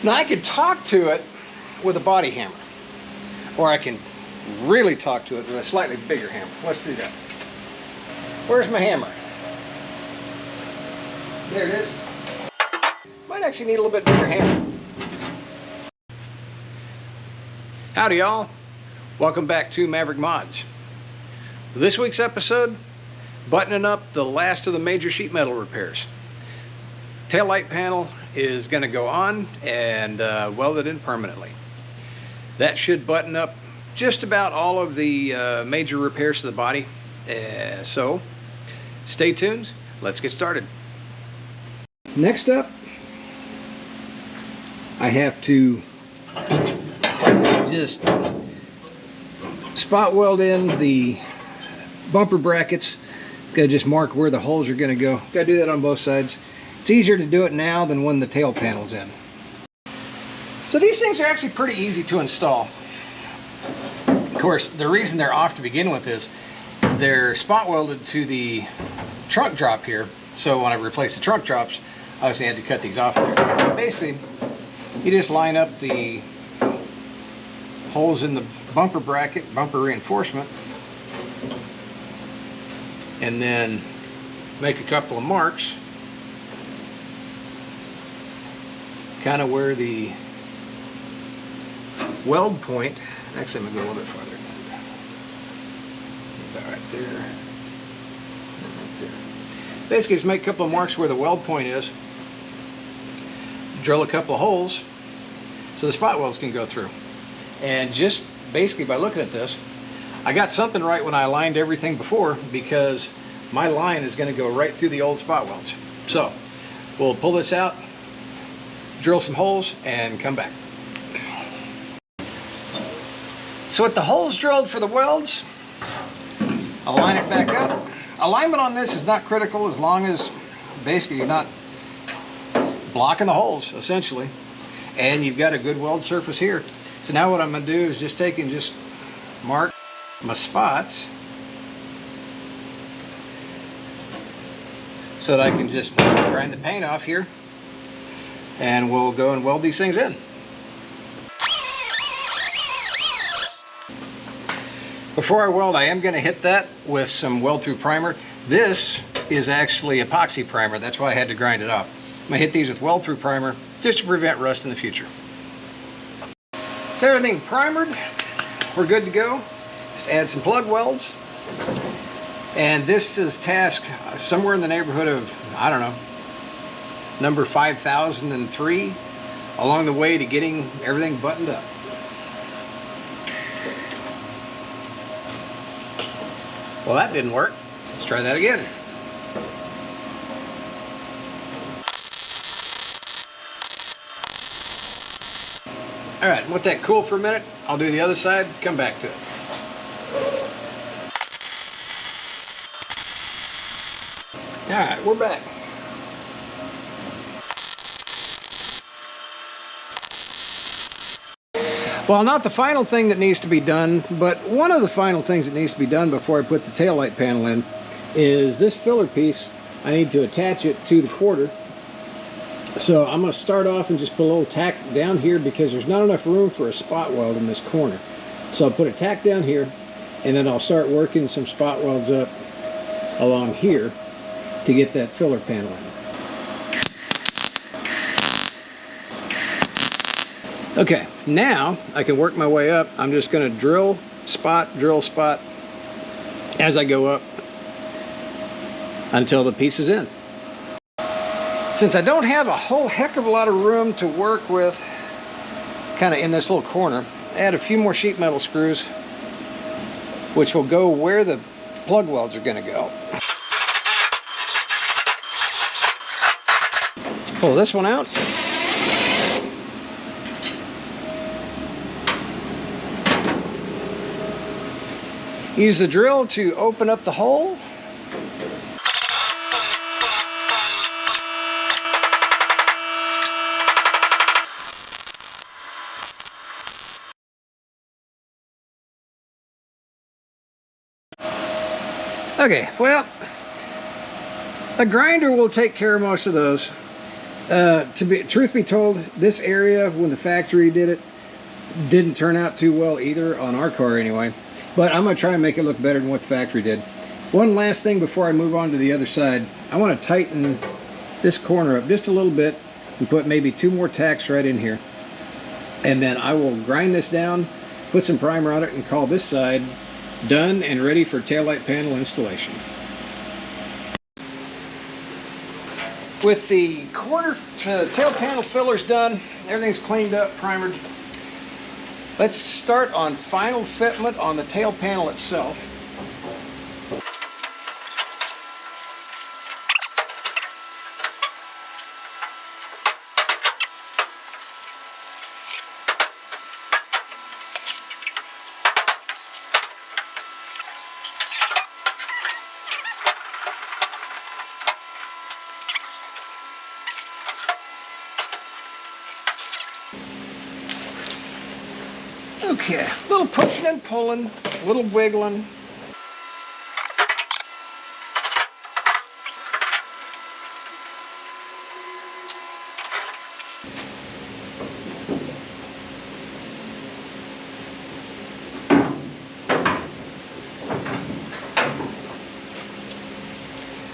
Now I could talk to it with a body hammer, or I can really talk to it with a slightly bigger hammer. Let's do that. Where's my hammer? There it is. Might actually need a little bit bigger hammer. Howdy y'all. Welcome back to Maverick Mods. This week's episode, buttoning up the last of the major sheet metal repairs. Taillight panel is going to go on and welded in permanently. That should button up just about all of the major repairs to the body. So stay tuned. Let's get started. Next up, I have to just spot weld in the bumper brackets. Gotta just mark where the holes are going to go. Gotta do that on both sides. It's easier to do it now than when the tail panel's in. So these things are actually pretty easy to install. Of course, the reason they're off to begin with is they're spot welded to the trunk drop here. So when I replace the trunk drops, I obviously had to cut these off there. Basically, you just line up the holes in the bumper bracket, bumper reinforcement, and then make a couple of marks kind of where the weld point, actually I'm going to go a little bit farther, about right there, right there. Basically just make a couple of marks where the weld point is, drill a couple of holes so the spot welds can go through. And just basically by looking at this, I got something right when I aligned everything before, because my line is going to go right through the old spot welds. So we'll pull this out, drill some holes, and come back. So with the holes drilled for the welds, I'll line it back up. Alignment on this is not critical as long as basically you're not blocking the holes, essentially, and you've got a good weld surface here. So now what I'm going to do is just take and just mark my spots so that I can just grind the paint off here, and we'll go and weld these things in. Before I weld, I am going to hit that with some weld-through primer. This is actually epoxy primer. That's why I had to grind it off. I'm going to hit these with weld-through primer just to prevent rust in the future. So everything primered, we're good to go. Just add some plug welds. And this is task somewhere in the neighborhood of, I don't know, number 5003 along the way to getting everything buttoned up. Well, that didn't work. Let's try that again. All right, let that cool for a minute. I'll do the other side, come back to it. All right, we're back. Well, not the final thing that needs to be done, but one of the final things that needs to be done before I put the taillight panel in is this filler piece. I need to attach it to the quarter. So I'm going to start off and just put a little tack down here because there's not enough room for a spot weld in this corner. So I'll put a tack down here, and then I'll start working some spot welds up along here to get that filler panel in. Okay, now I can work my way up. I'm just going to drill spot as I go up until the piece is in. Since I don't have a whole heck of a lot of room to work with kind of in this little corner, add a few more sheet metal screws, which will go where the plug welds are going to go. Let's pull this one out. Use the drill to open up the hole. Okay, well, a grinder will take care of most of those. Truth be told, this area when the factory did it didn't turn out too well either on our car anyway. But I'm gonna try and make it look better than what the factory did. One last thing before I move on to the other side, I want to tighten this corner up just a little bit and put maybe 2 more tacks right in here. And then I will grind this down, put some primer on it, and call this side done and ready for taillight panel installation. With the tail panel fillers done, everything's cleaned up, primered. Let's start on final fitment on the tail panel itself. Okay, a little pushing and pulling, a little wiggling.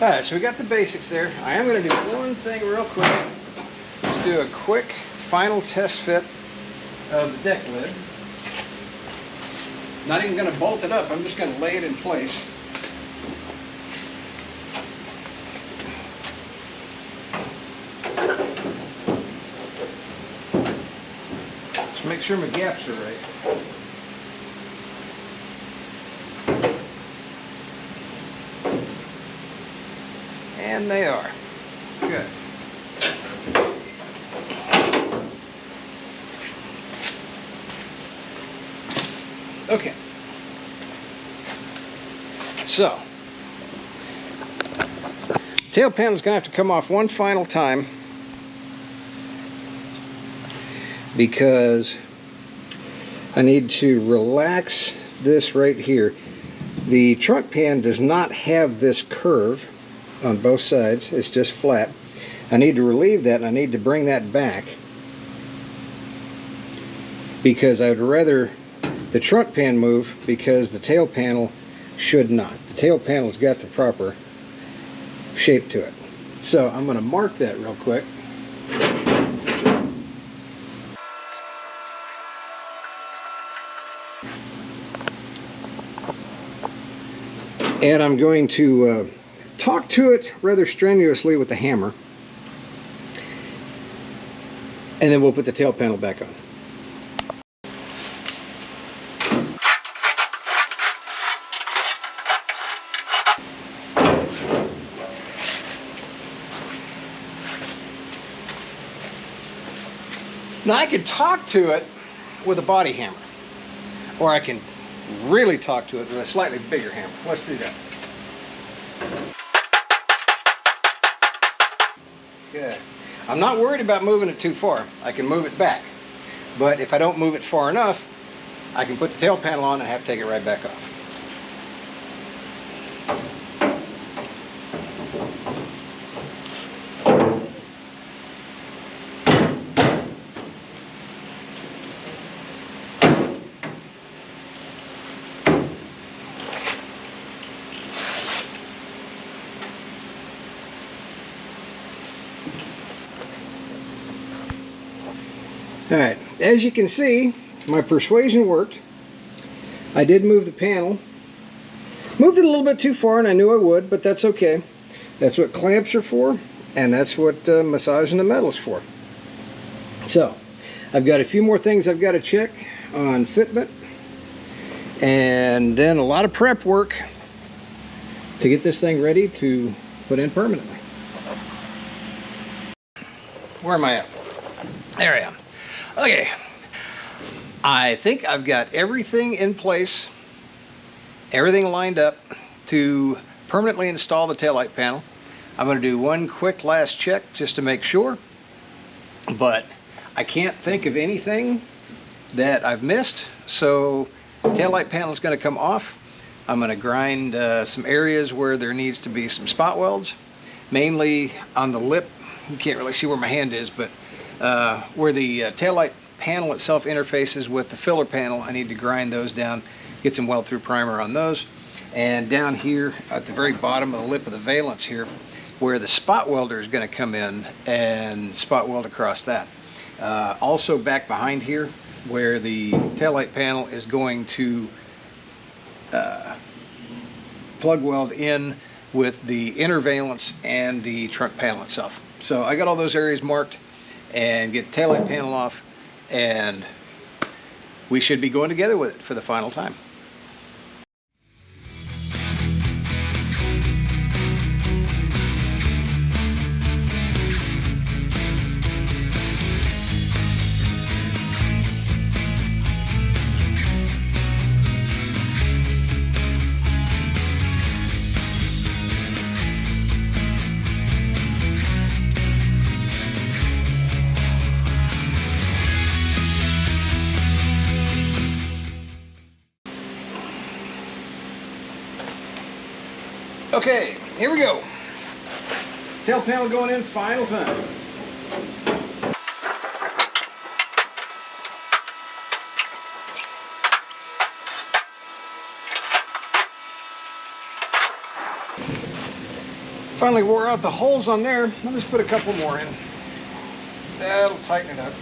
Alright, so we got the basics there. I am going to do one thing real quick. Let's do a quick final test fit of the deck lid. Not even going to bolt it up, I'm just going to lay it in place. Just make sure my gaps are right. And they are. Good. Okay. So, tail panel's gonna have to come off one final time because I need to relax this right here. The trunk pan does not have this curve on both sides, it's just flat. I need to relieve that, and I need to bring that back because I'd rather the trunk pan move because the tail panel should not. The tail panel's got the proper shape to it. So I'm going to mark that real quick. And I'm going to talk to it rather strenuously with the hammer. And then we'll put the tail panel back on. Now I could talk to it with a body hammer, or I can really talk to it with a slightly bigger hammer. Let's do that. Good. I'm not worried about moving it too far. I can move it back, but if I don't move it far enough, I can put the tail panel on and have to take it right back off. Alright, as you can see, my persuasion worked. I did move the panel. Moved it a little bit too far, and I knew I would, but that's okay. That's what clamps are for, and that's what massaging the metal's for. So, I've got a few more things I've got to check on fitment, and then a lot of prep work to get this thing ready to put in permanently. Where am I at? There I am. Okay, I think I've got everything in place, everything lined up to permanently install the taillight panel. I'm going to do one quick last check just to make sure, but I can't think of anything that I've missed, so the taillight panel is going to come off. I'm going to grind some areas where there needs to be some spot welds, mainly on the lip you can't really see where my hand is, but where the taillight panel itself interfaces with the filler panel, I need to grind those down, get some weld through primer on those. And down here at the very bottom of the lip of the valence here, where the spot welder is going to come in and spot weld across that. Also back behind here, where the taillight panel is going to plug weld in with the inner valence and the trunk panel itself. So I got all those areas marked, and get the taillight panel off, and we should be going together with it for the final time. Okay, here we go. Tail panel going in, final time. Finally wore out the holes on there. I'll just put a couple more in. That'll tighten it up.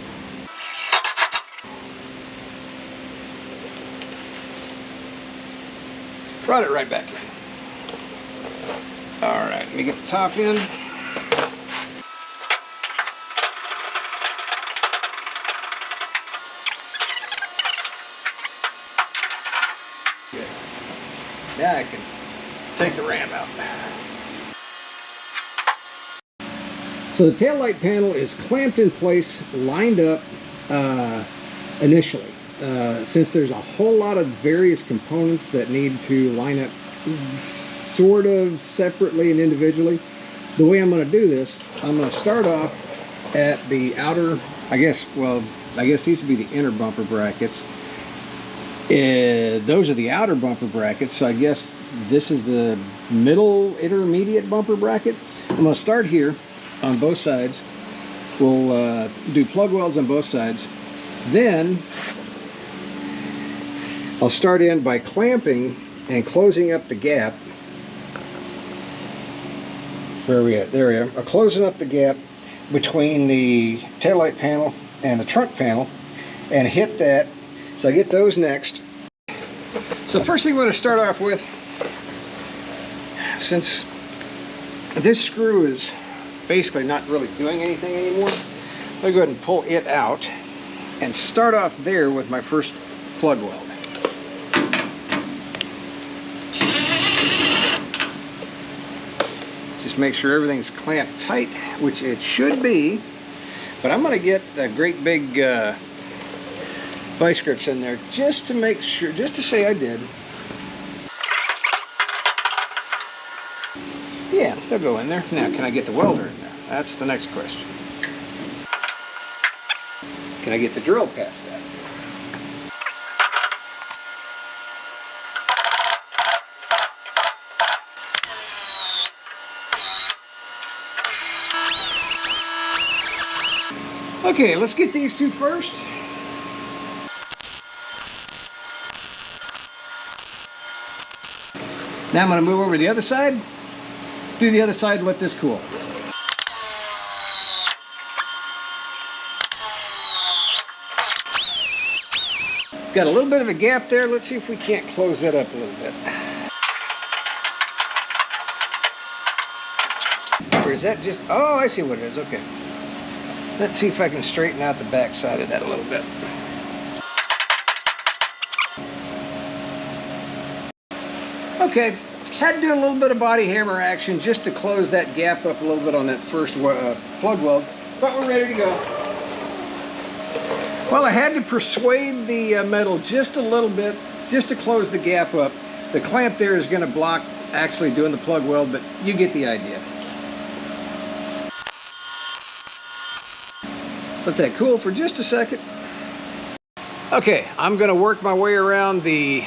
Brought it right back in. All right, let me get the top in. Good. Now I can take the ram out. So the taillight panel is clamped in place, lined up initially. Since there's a whole lot of various components that need to line up sort of separately and individually, the way I'm going to do this, I'm going to start off at the outer, I guess these would be the inner bumper brackets. Those are the outer bumper brackets, so I guess this is the middle intermediate bumper bracket. I'm going to start here on both sides. We'll do plug welds on both sides. Then I'll start in by clamping and closing up the gap. Where are we at? There we are. I'm closing up the gap between the taillight panel and the trunk panel and hit that. So I get those next. So first thing I'm going to start off with, since this screw is basically not really doing anything anymore, I'm going to go ahead and pull it out and start off there with my first plug weld. Just make sure everything's clamped tight, which it should be, but I'm going to get the great big vice grips in there just to make sure, just to say I did. Yeah, they'll go in there. Now, can I get the welder in there? That's the next question. Can I get the drill past that? Okay, let's get these two first. Now I'm going to move over to the other side, do the other side, let this cool. Got a little bit of a gap there. Let's see if we can't close that up a little bit. Or is that just, oh, I see what it is, okay. Let's see if I can straighten out the back side of that a little bit. Okay, had to do a little bit of body hammer action just to close that gap up a little bit on that first plug weld, but we're ready to go. Well, I had to persuade the metal just a little bit, just to close the gap up. The clamp there is going to block actually doing the plug weld, but you get the idea. Let that cool for just a second. Okay, I'm going to work my way around the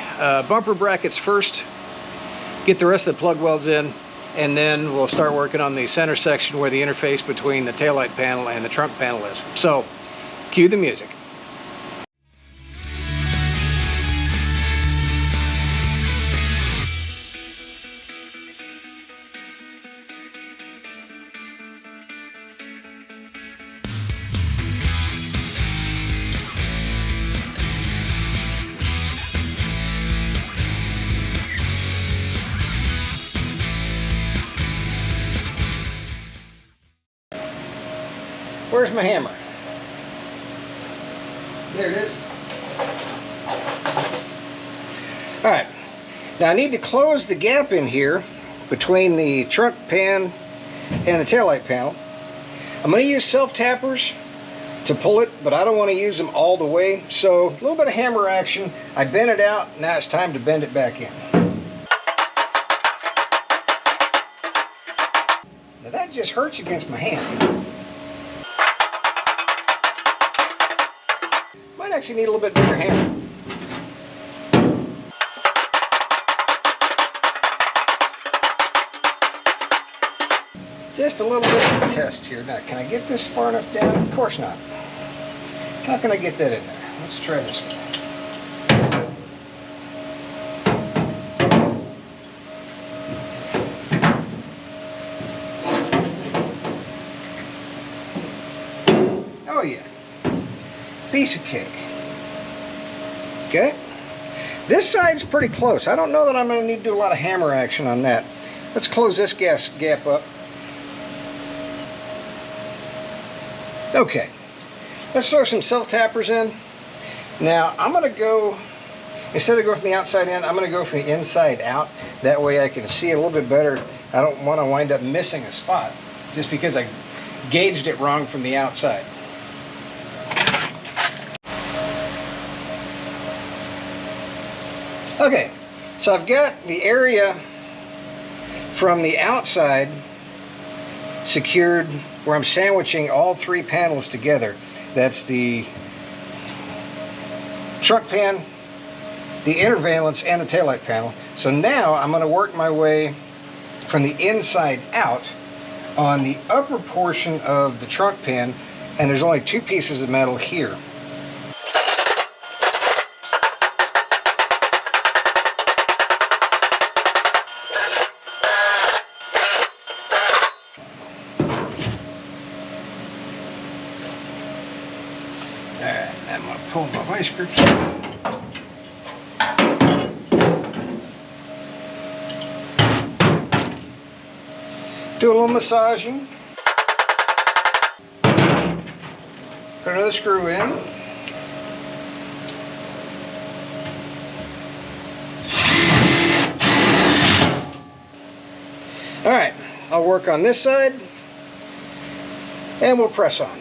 bumper brackets first, get the rest of the plug welds in, and then we'll start working on the center section where the interface between the taillight panel and the trunk panel is. So, cue the music. Where's my hammer? There it is. All right, now I need to close the gap in here between the trunk pan and the taillight panel. I'm going to use self-tappers to pull it, but I don't want to use them all the way, so a little bit of hammer action. I bent it out, now it's time to bend it back in. Now that just hurts against my hand. Might actually need a little bit bigger hammer. Just a little bit of a test here. Now, can I get this far enough down? Of course not. How can I get that in there? Let's try this one. Oh yeah. Piece of cake. Okay. This side's pretty close. I don't know that I'm going to need to do a lot of hammer action on that. Let's close this gap up. Okay. Let's throw some self-tappers in. Now, I'm going to go, instead of going from the outside in, I'm going to go from the inside out. That way I can see a little bit better. I don't want to wind up missing a spot just because I gauged it wrong from the outside. Okay, so I've got the area from the outside secured where I'm sandwiching all three panels together. That's the trunk pan, the inner valence, and the taillight panel. So now I'm going to work my way from the inside out on the upper portion of the trunk pan, and there's only two pieces of metal here. Alright, I'm going to pull my vice grips. Do a little massaging. Put another screw in. Alright, I'll work on this side and we'll press on.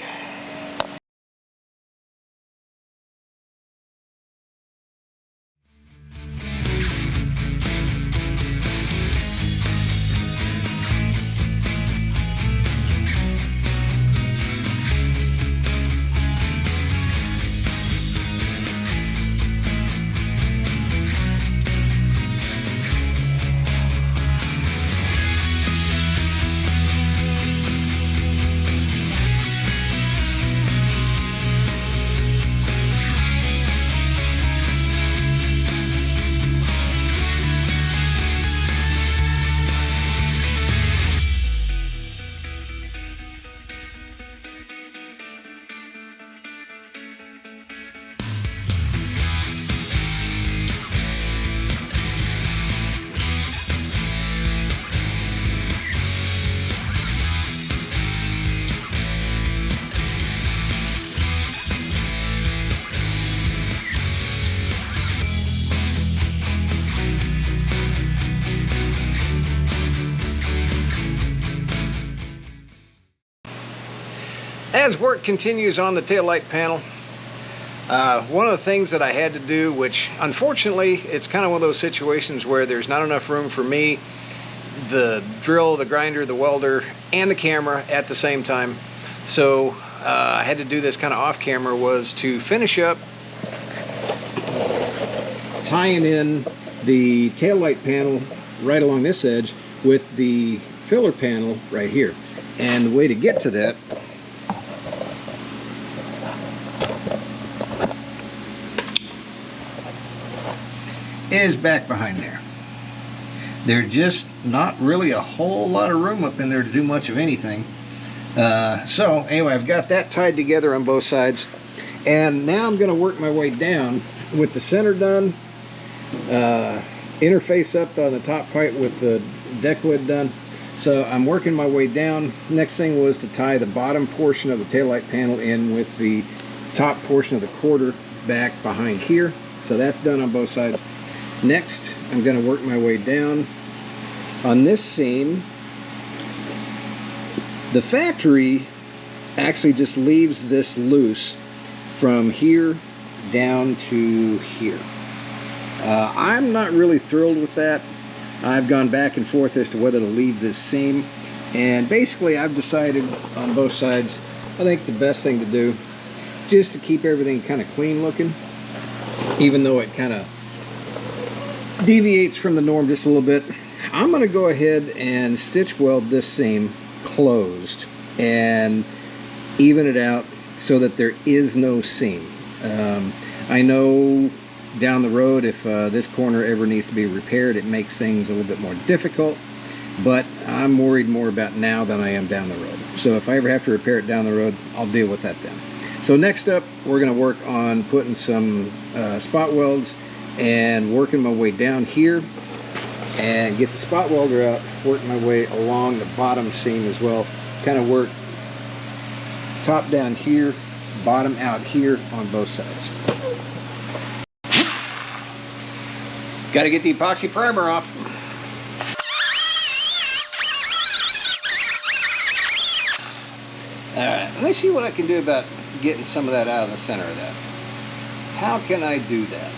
As work continues on the taillight panel, one of the things that I had to do, which unfortunately it's kind of one of those situations where there's not enough room for me, the drill, the grinder, the welder, and the camera at the same time. So I had to do this kind of off camera, was to finish up tying in the taillight panel right along this edge with the filler panel right here. And the way to get to that is back behind there. There's just not really a whole lot of room up in there to do much of anything. So anyway, I've got that tied together on both sides, and now I'm going to work my way down with the center done, interface up on the top pipe with the deck lid done. So I'm working my way down. Next thing was to tie the bottom portion of the taillight panel in with the top portion of the quarter back behind here. So that's done on both sides. Next, I'm going to work my way down on this seam. The factory actually just leaves this loose from here down to here. I'm not really thrilled with that. I've gone back and forth as to whether to leave this seam, and basically I've decided on both sides, I think the best thing to do, just to keep everything kind of clean looking, even though it kind of deviates from the norm just a little bit, I'm going to go ahead and stitch weld this seam closed and even it out so that there is no seam. I know down the road, if this corner ever needs to be repaired, it makes things a little bit more difficult, but I'm worried more about now than I am down the road. So if I ever have to repair it down the road, I'll deal with that then. So next up, we're going to work on putting some spot welds and working my way down here and get the spot welder out, work my way along the bottom seam as well, kind of work top down here, bottom out here on both sides. Got to get the epoxy primer off. Alright, let me see what I can do about getting some of that out of the center of that. How can I do that?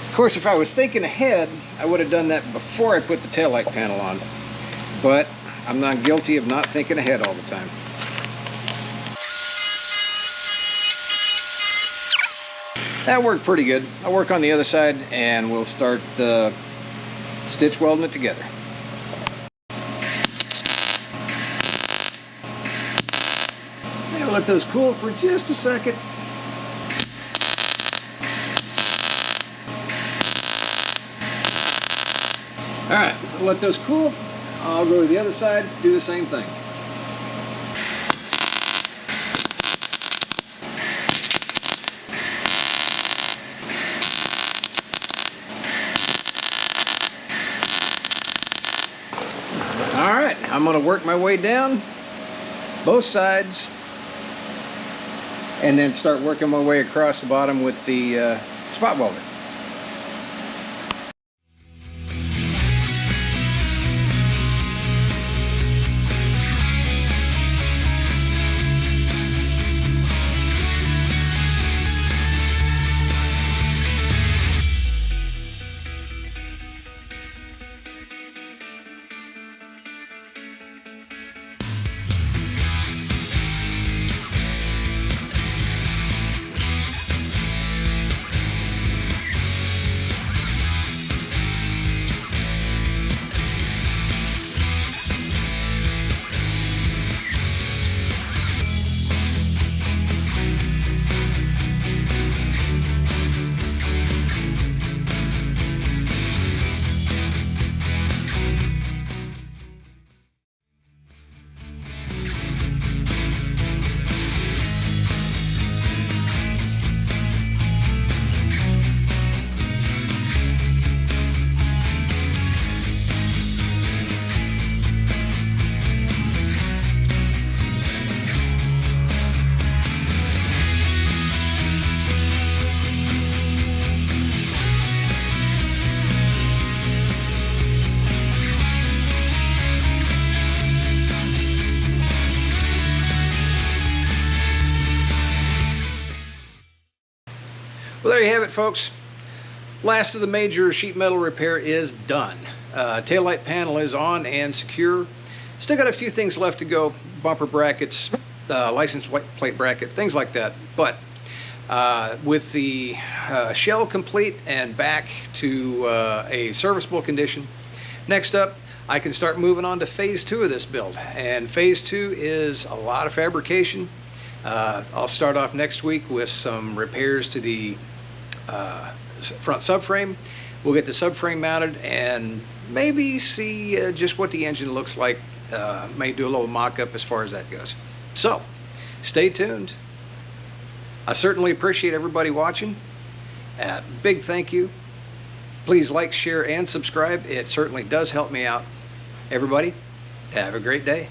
Of course, if I was thinking ahead, I would have done that before I put the taillight panel on. But I'm not guilty of not thinking ahead all the time. That worked pretty good. I'll work on the other side and we'll start stitch welding it together. Now let those cool for just a second. Alright, let those cool. I'll go to the other side, do the same thing. Alright, I'm going to work my way down both sides and then start working my way across the bottom with the spot welder. Well, there you have it, folks. Last of the major sheet metal repair is done. Taillight panel is on and secure. Still got a few things left to go. Bumper brackets, license plate bracket, things like that. But with the shell complete and back to a serviceable condition, next up I can start moving on to phase 2 of this build. And phase 2 is a lot of fabrication. I'll start off next week with some repairs to the front subframe. We'll get the subframe mounted and maybe see just what the engine looks like. May do a little mock-up as far as that goes. So, stay tuned. I certainly appreciate everybody watching. Big thank you. Please like, share, and subscribe. It certainly does help me out. Everybody, have a great day.